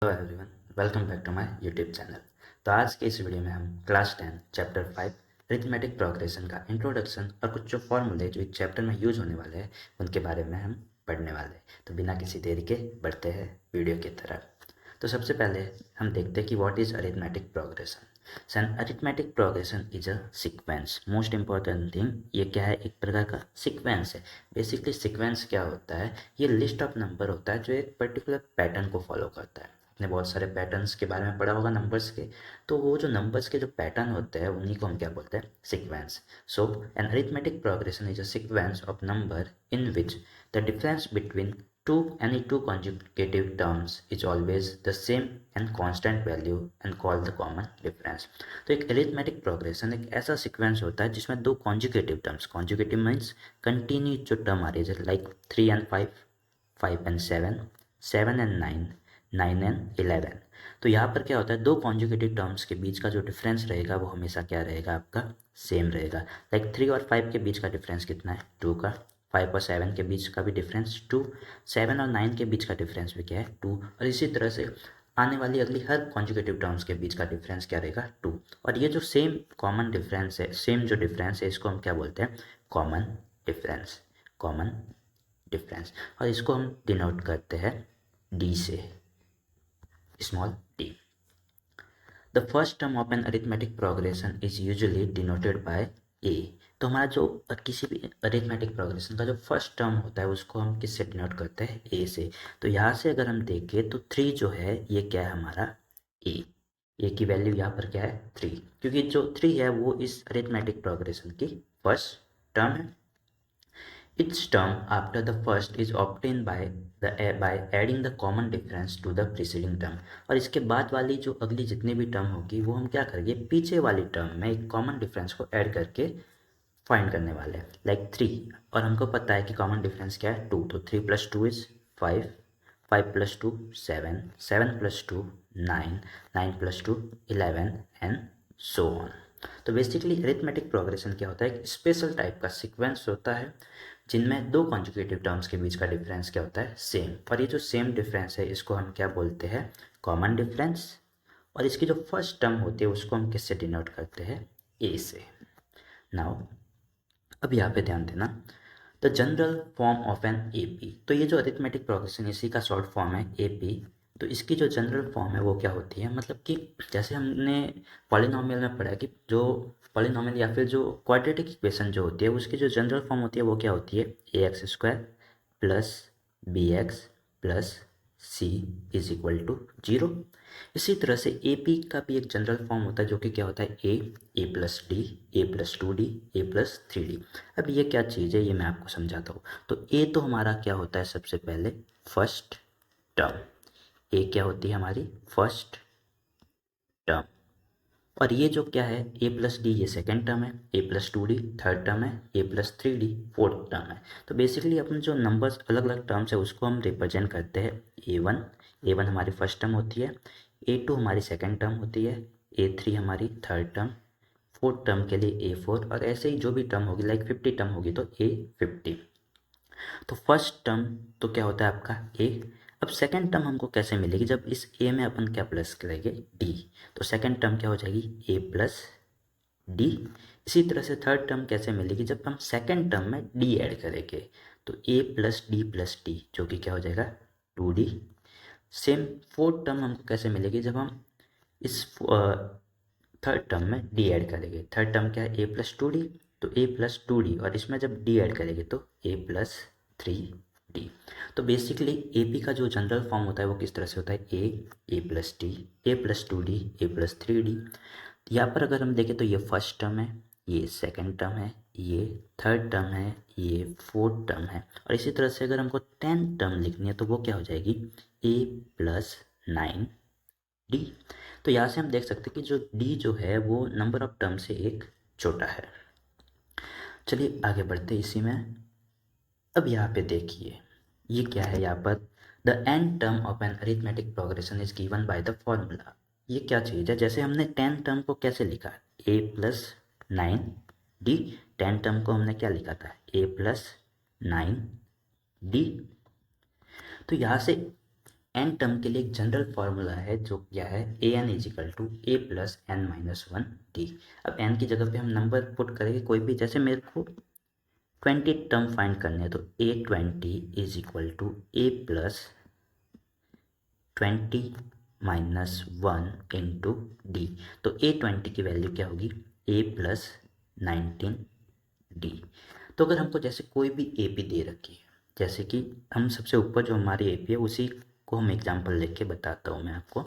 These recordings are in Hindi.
Hello everyone, welcome back to my YouTube channel. तो आज के इस वीडियो में हम क्लास 10 चैप्टर 5 अरिथमेटिक प्रोग्रेशन का इंट्रोडक्शन और कुछ जो फॉर्मूले जो इस चैप्टर में यूज होने वाले हैं उनके बारे में हम पढ़ने वाले हैं। तो बिना किसी देरी के बढ़ते हैं वीडियो की तरफ। तो सबसे पहले हम देखते हैं कि what is arithmetic progression. An arithmetic progression is a sequence. Most important thing, ये क्या है? एक प्रकार का सीक्वेंस है। बेसिकली सीक्वेंस क्या होता है? ये लिस्ट ऑफ नंबर होता है जो एक पर्टिकुलर पैटर्न को फॉलो करता है। आपने बहुत सारे पैटर्न्स के बारे में पढ़ा होगा नंबर्स के। तो वो जो नंबर्स के जो पैटर्न होते हैं उन्हीं को हम क्या बोलते हैं? Sequence. So an arithmetic progression is a sequence of number in which the difference between any two consecutive terms is always the same and constant value and called the common difference। तो एक अरिथमेटिक प्रोग्रेशन एक ऐसा सीक्वेंस होता है जिसमें दो conjugative terms, conjugative means continue जो टर्म आ रही है, like 3 and 5, 5 and 7, 7 and 9, 9 and 11। तो यहाँ पर क्या होता है, दो कॉन्जुगेटिव टर्म्स के बीच का जो डिफरेंस रहेगा वो हमेशा क्या रहेगा? आपका सेम रहेगा। लाइक 3 और 5 के बीच का डिफरेंस कितना है? 2 का। 5 और 7 के बीच का भी डिफरेंस 2। 7 और 9 के बीच का डिफरेंस भी क्या है? 2। और इसी तरह से आने वाली अगली हर कॉन्जुगेटिव टर्म्स के बीच का डिफरेंस क्या रहेगा? 2। और ये जो सेम कॉमन डिफरेंस है, सेम जो डिफरेंस है, इसको हम क्या बोलते हैं? Common difference. Common difference. और इसको हम डिनोट करते हैं डी से, small D. The first term of an arithmetic progression is usually denoted by A. तो हमारा जो किसी भी अरिथमेटिक प्रोग्रेशन का जो फर्स्ट टर्म होता है उसको हम किससे डिनोट करते हैं? ए से। तो यहाँ से अगर हम देखें तो 3 जो है ये क्या है? हमारा ए की वैल्यू यहाँ पर क्या है? 3, क्योंकि जो 3 है वो इस अरिथमेटिक प्रोग्रेशन की फर्स्ट टर्म है। Each term after the first is obtained by adding the common difference to the preceding term। और इसके बाद वाली जो अगली जितनी भी टर्म होगी वो हम क्या करेंगे? पीछे वाली टर्म में एक कॉमन डिफरेंस को ऐड करके फाइंड करने वाले हैं। लाइक 3, और हमको पता है कि कॉमन डिफरेंस क्या है? 2। तो 3 + 2 इज 5, 5 + 2 7, 7 + 2 9, 9 + 2 11 एंड सो ऑन। तो बेसिकली अरिथमेटिक प्रोग्रेशन क्या होता है? एक स्पेशल टाइप का सीक्वेंस होता है जिनमें दो कॉन्जुगेटिव टर्म्स के बीच का डिफरेंस क्या होता है? सेम। और ये जो सेम डिफरेंस है इसको हम क्या बोलते हैं? Common difference. और इसकी जो फर्स्ट टर्म होती है उसको हम किससे डिनोट करते हैं? ए से। नाउ अब यहाँ पे ध्यान देना, the general form of an AP. तो ये जो अरिथमेटिक प्रोग्रेशन इसी का शॉर्ट फॉर्म है एपी। तो इसकी जो जनरल फॉर्म है वो क्या होती है? मतलब कि जैसे हमने पॉलिनॉमियल में पढ़ा कि जो पॉलिनॉमियल या फिर जो क्वाड्रेटिक इक्वेशन जो होती है उसकी जो जनरल फॉर्म होती है वो क्या होती है? ax² plus bx plus C is equal to 0। इसी तरह से ए पी का भी एक जनरल फॉर्म होता है जो कि क्या होता है? ए प्लस डी, ए प्लस 2d, ए प्लस 3d। अब ये क्या चीज़ है ये मैं आपको समझाता हूँ। तो ए तो हमारा क्या होता है? सबसे पहले फर्स्ट टर्म। ए क्या होती है हमारी? First term. और ये जो क्या है? ए प्लस डी ये सेकेंड टर्म है, ए प्लस 2d थर्ड टर्म है, ए प्लस 3d फोर्थ टर्म है। तो बेसिकली अपन जो नंबर्स अलग अलग टर्म्स है उसको हम रिप्रेजेंट करते हैं ए वन हमारी फर्स्ट टर्म होती है, ए टू हमारी सेकेंड टर्म होती है, ए3 हमारी थर्ड टर्म, फोर्थ टर्म के लिए ए4, और ऐसे ही जो भी टर्म होगी लाइक 50 टर्म होगी तो ए50। तो फर्स्ट टर्म तो क्या होता है आपका? ए। अब सेकेंड टर्म हमको कैसे मिलेगी? जब इस ए में अपन क्या प्लस करेंगे? डी। तो सेकेंड टर्म क्या हो जाएगी? ए प्लस डी। इसी तरह से थर्ड टर्म कैसे मिलेगी? जब हम सेकेंड टर्म में डी ऐड करेंगे तो ए प्लस डी जो कि क्या हो जाएगा? 2d। सेम फोर्थ टर्म हमको कैसे मिलेगी? जब हम इस थर्ड टर्म में डी ऐड करेंगे। थर्ड टर्म क्या है? ए प्लस 2d। तो ए प्लस 2d, और इसमें जब डी ऐड करेंगे तो ए प्लस 3d। तो बेसिकली ए पी का जो जनरल फॉर्म होता है वो किस तरह से होता है? ए प्लस डी, ए प्लस 2d, ए प्लस 3d। यहाँ पर अगर हम देखें तो ये फर्स्ट टर्म है, ये सेकंड टर्म है, ये थर्ड टर्म है, ये फोर्थ टर्म है। और इसी तरह से अगर हमको 10 टर्म लिखनी है तो वो क्या हो जाएगी? ए प्लस 9d। तो यहाँ से हम देख सकते हैं कि जो डी जो है वो नंबर ऑफ टर्म से एक छोटा है। चलिए आगे बढ़ते इसी में। अब यहाँ पे देखिए ये क्या है? यहाँ पर the nth term of an arithmetic progression is given by the formula. ये क्या चीज़ है? जैसे हमने 10 टर्म को कैसे लिखा? ए प्लस 9d। 10 टर्म को हमने क्या लिखा था? ए प्लस 9d। तो यहाँ से एन टर्म के लिए एक जनरल फॉर्मूला है जो क्या है, A N is equal to A plus N minus one D. अब एन की जगह पे हम नंबर पुट करेंगे कोई भी, जैसे मेरे को 20 टर्म फाइंड करने हैं तो A20 is equal to A plus 20 minus one into D. तो A20 की वैल्यू क्या होगी, ए प्लस 19 डी। तो अगर हमको जैसे कोई भी ए पी दे रखी है, जैसे कि हम सबसे ऊपर जो हमारी ए पी है उसी को हम एग्जाम्पल लेके के बताता हूँ मैं आपको।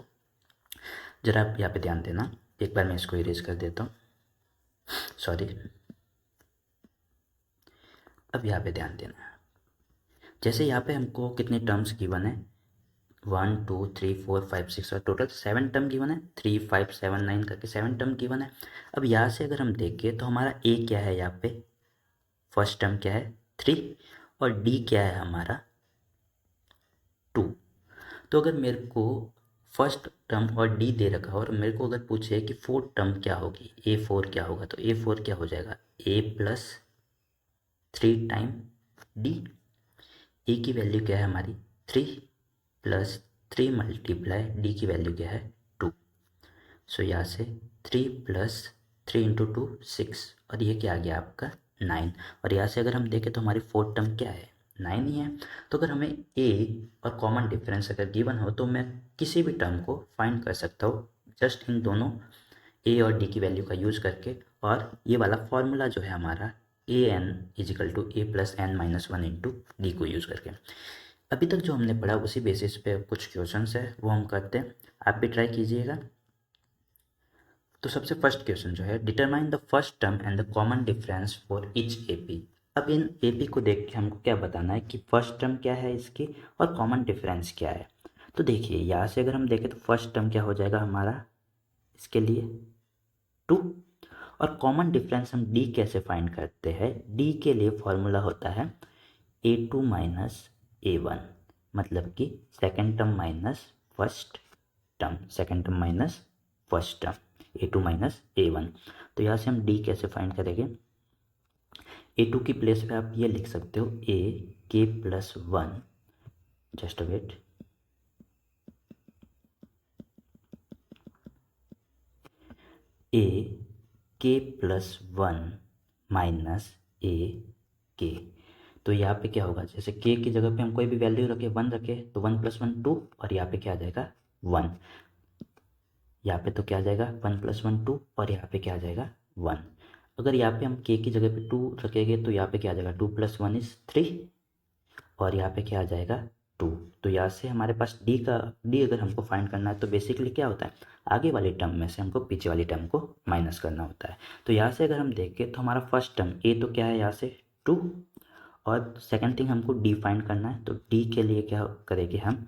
जरा आप यहाँ पे ध्यान देना, एक बार मैं इसको इरेज कर देता हूँ, सॉरी। अब यहाँ पे ध्यान देना, जैसे यहाँ पे हमको कितने टर्म्स गिवन है, 1 2 3 4 5 6 और टोटल 7 टर्म गिवन है, 3 5 7 9 करके 7 टर्म गिवन है। अब यहाँ से अगर हम देखें तो हमारा ए क्या है, यहाँ पे फर्स्ट टर्म क्या है 3 और डी क्या है हमारा 2। तो अगर मेरे को फर्स्ट टर्म और डी दे रखा हो और मेरे को अगर पूछे कि फोर्थ टर्म क्या होगी, A4 क्या होगा, तो A4 क्या हो जाएगा, ए प्लस 3 टाइम डी। ए की वैल्यू क्या है हमारी 3 प्लस 3 मल्टीप्लाई डी की वैल्यू क्या है 2। सो यहाँ से 3 प्लस 3 इंटू 2 6 और ये क्या आ गया आपका 9। और यहाँ से अगर हम देखें तो हमारी फोर्थ टर्म क्या है 9 ही है। तो अगर हमें ए और कॉमन डिफरेंस अगर गिवन हो तो मैं किसी भी टर्म को फाइंड कर सकता हूँ जस्ट इन दोनों ए और डी की वैल्यू का यूज़ करके। और ये वाला फॉर्मूला जो है हमारा A N is equal to A plus N minus one into D को यूज़ करके। अभी तक जो हमने पढ़ा उसी बेसिस पे कुछ क्वेश्चंस है वो हम करते हैं, आप भी ट्राई कीजिएगा। तो सबसे फर्स्ट क्वेश्चन जो है, determine the first term and the common difference for each AP. अब इन एपी को देख के हमको क्या बताना है कि फर्स्ट टर्म क्या है इसकी और कॉमन डिफरेंस क्या है। तो देखिए यहाँ से अगर हम देखें तो फर्स्ट टर्म क्या हो जाएगा हमारा इसके लिए 2 और कॉमन डिफरेंस हम डी कैसे फाइंड करते हैं, डी के लिए फॉर्मूला होता है A2 माइनस A1, मतलब कि second term minus first term, second term minus first term, A2 minus A1। तो यहाँ से हम डी कैसे फाइंड करेंगे, A2 की प्लेस पे आप ये लिख सकते हो ए K plus one, just wait, A K plus one minus A के। तो यहाँ पे क्या होगा, जैसे के की जगह पे हम कोई भी वैल्यू रखे 1 रखे तो 1 प्लस 1 2 और यहाँ पे क्या आ जाएगा 1। यहाँ पे तो क्या आ जाएगा 1 प्लस 1 2 और यहाँ पे क्या आ जाएगा 1। अगर यहाँ पे हम के की जगह पे 2 रखेंगे तो यहाँ पे क्या आ जाएगा 2 प्लस 1 इज 3 और यहाँ पे क्या आ जाएगा 2। तो यहाँ से हमारे पास डी अगर हमको फाइंड करना है तो बेसिकली क्या होता है, आगे वाली टर्म में से हमको पीछे वाली टर्म को माइनस करना होता है। तो यहाँ से अगर हम देखें तो हमारा फर्स्ट टर्म ए तो क्या है यहाँ से 2 और सेकंड थिंग हमको डी फाइंड करना है। तो डी के लिए क्या करेंगे हम,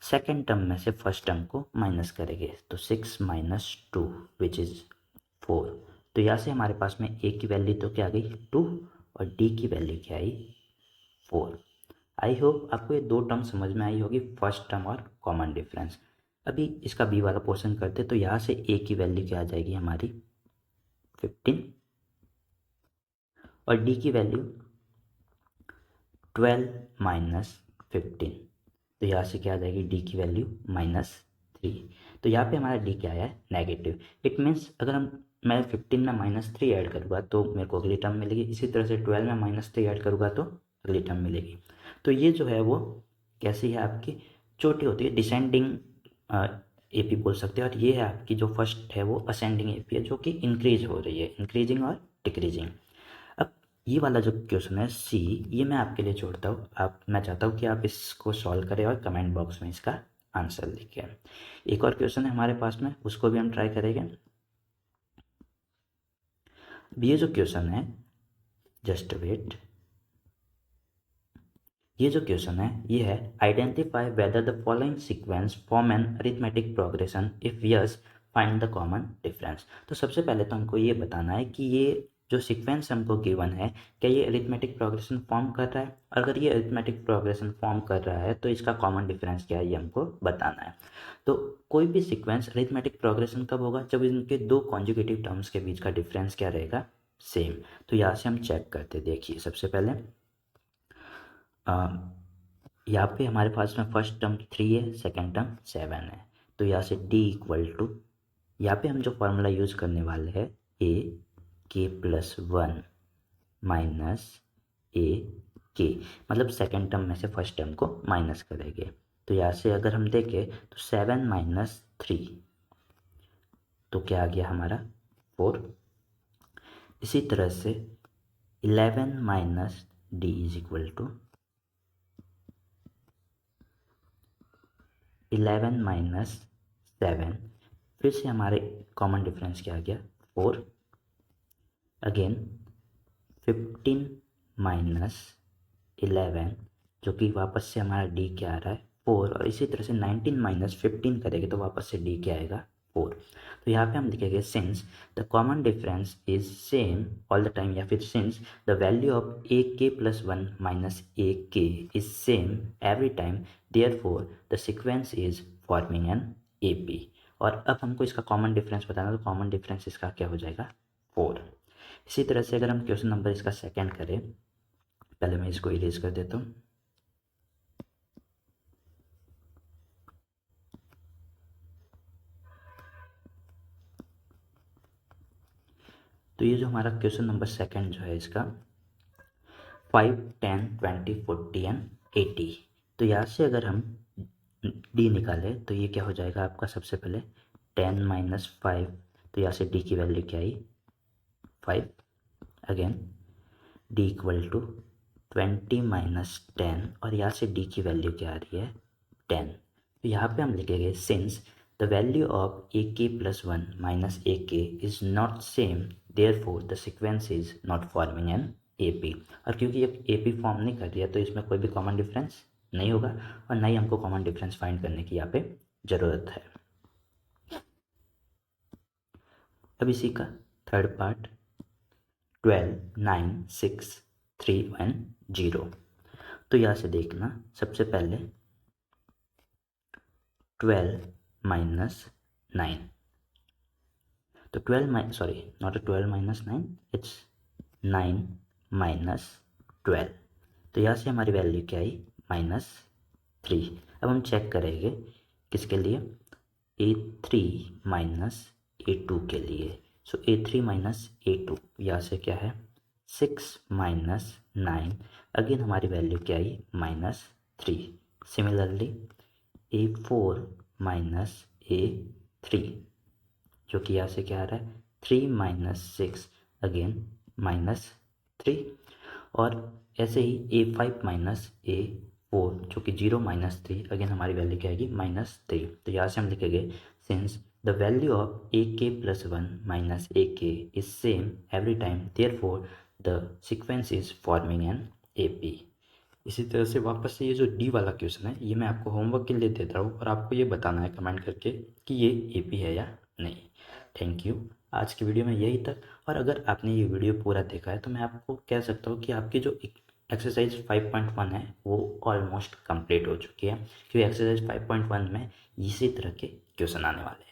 सेकंड टर्म में से फर्स्ट टर्म को माइनस करेंगे, तो 6 माइनस 2 विच इज़ 4। तो यहाँ से हमारे पास में ए की वैल्यू तो क्या आ गई 2 और डी की वैल्यू क्या आई 4। आई होप आपको ये दो टर्म समझ में आई होगी, फर्स्ट टर्म और कॉमन डिफरेंस। अभी इसका बी वाला पोर्शन करते तो यहाँ से ए की वैल्यू क्या आ जाएगी हमारी 15 और डी की वैल्यू 12 माइनस 15। तो यहाँ से क्या आ जाएगी डी की वैल्यू -3। तो यहाँ पे हमारा डी क्या आया है नेगेटिव। इट मीन्स अगर मैं 15 में -3 ऐड करूँगा तो मेरे को अगली टर्म मिलेगी, इसी तरह से 12 में -3 ऐड करूँगा तो अगली टर्म मिलेगी। तो ये जो है वो कैसी है आपकी छोटी होती है, डिसेंडिंग एपी बोल सकते हैं। और ये है आपकी जो फर्स्ट है वो असेंडिंग एपी है जो कि इंक्रीज हो रही है, इंक्रीजिंग और डिक्रीजिंग। अब ये वाला जो क्वेश्चन है सी, ये मैं आपके लिए छोड़ता हूँ, मैं चाहता हूँ कि आप इसको सॉल्व करें और कमेंट बॉक्स में इसका आंसर लिखें। एक और क्वेश्चन है हमारे पास में, उसको भी हम ट्राई करेंगे। ये जो क्वेश्चन है, जस्ट वेट, ये जो क्वेश्चन है ये है identify whether the following sequence form an arithmetic progression, if yes find the common difference. तो सबसे पहले तो हमको ये बताना है कि ये जो सीक्वेंस हमको गिवन है क्या ये अरिथमेटिक प्रोग्रेशन फॉर्म कर रहा है, और अगर ये अरिथमेटिक प्रोग्रेशन फॉर्म कर रहा है तो इसका कॉमन डिफरेंस क्या है ये हमको बताना है। तो कोई भी सीक्वेंस अरिथमेटिक प्रोग्रेशन कब होगा, जब इनके दो कॉन्जुगेटिव टर्म्स के बीच का डिफरेंस क्या रहेगा सेम। तो यहाँ से हम चेक करते, देखिए सबसे पहले यहाँ पे हमारे पास में फर्स्ट टर्म 3 है, सेकेंड टर्म 7 है। तो यहाँ से d इक्वल टू, यहाँ पे हम जो फॉर्मूला यूज़ करने वाले हैं ए के प्लस 1 माइनस ए के, मतलब सेकेंड टर्म में से फर्स्ट टर्म को माइनस करेंगे। तो यहाँ से अगर हम देखें तो 7 माइनस 3, तो क्या आ गया हमारा 4। इसी तरह से 11 minus D is equal to 11 minus 7, फिर से हमारे कॉमन डिफरेंस क्या आ गया 4। अगेन 15 माइनस 11, जो कि वापस से हमारा डी क्या आ रहा है 4, और इसी तरह से 19 माइनस 15 करेंगे तो वापस से डी क्या आएगा 4। तो यहाँ पे हम लिखेंगे since the common difference is same all the time, या फिर since the value of A K plus 1 minus A K is same every time, therefore the sequence is forming an A P. और अब हमको इसका कॉमन डिफरेंस बताना है, तो कॉमन डिफरेंस इसका क्या हो जाएगा 4। इसी तरह से अगर हम क्वेश्चन नंबर इसका सेकेंड करें, पहले मैं इसको इरेज कर देता हूँ। तो ये जो हमारा क्वेश्चन नंबर सेकंड जो है इसका 5, 10, 20, 40 एंड 80। तो यहाँ से अगर हम डी निकालें तो ये क्या हो जाएगा आपका, सबसे पहले 10 माइनस 5, तो यहाँ से डी की वैल्यू क्या आई 5। Again D equal to 20 minus 10, और यहाँ से डी की वैल्यू क्या आ रही है 10। तो यहाँ पे हम लिखेंगे since the value of A K plus 1 minus A K is not same, therefore the sequence is not forming an A P. और क्योंकि ये ए पी फॉर्म नहीं कर रही है तो इसमें कोई भी कॉमन डिफरेंस नहीं होगा, और ना ही हमको कॉमन डिफरेंस फाइंड करने की यहाँ पे ज़रूरत है। अब इसी का थर्ड पार्ट 12, 9, 6, 3 एंड 0। तो यहाँ से देखना सबसे पहले 12 माइनस 9, तो 12 माइनस 9, इट्स 9 माइनस 12। तो यहाँ से हमारी वैल्यू क्या आई -3। अब हम चेक करेंगे किसके लिए, A3 माइनस A2 के लिए। सो A3 माइनस A2 यहाँ से क्या है 6 माइनस 9, अगेन हमारी वैल्यू क्या आई -3। सिमिलरली A4 माइनस A3, जो कि यहाँ से क्या आ रहा है 3 माइनस 6, अगेन -3। और ऐसे ही A5 माइनस A4, जो कि 0 माइनस 3, अगेन हमारी वैल्यू क्या आएगी -3। तो यहाँ से हम लिखेंगे since the value of A K plus 1 minus A K is same every time, therefore the sequence is forming an A P. इसी तरह से वापस से ये जो डी वाला क्वेश्चन है ये मैं आपको होमवर्क के लिए देता हूँ, और आपको ये बताना है कमेंट करके कि ये ए पी है या नहीं। Thank you. आज की वीडियो में यही तक, और अगर आपने ये वीडियो पूरा देखा है तो मैं आपको कह सकता हूँ कि आपकी जो एक्सरसाइज 5.1 है वो ऑलमोस्ट कंप्लीट हो चुकी है, क्योंकि एक्सरसाइज 5.1 में इसी तरह के क्वेश्चन आने वाले हैं।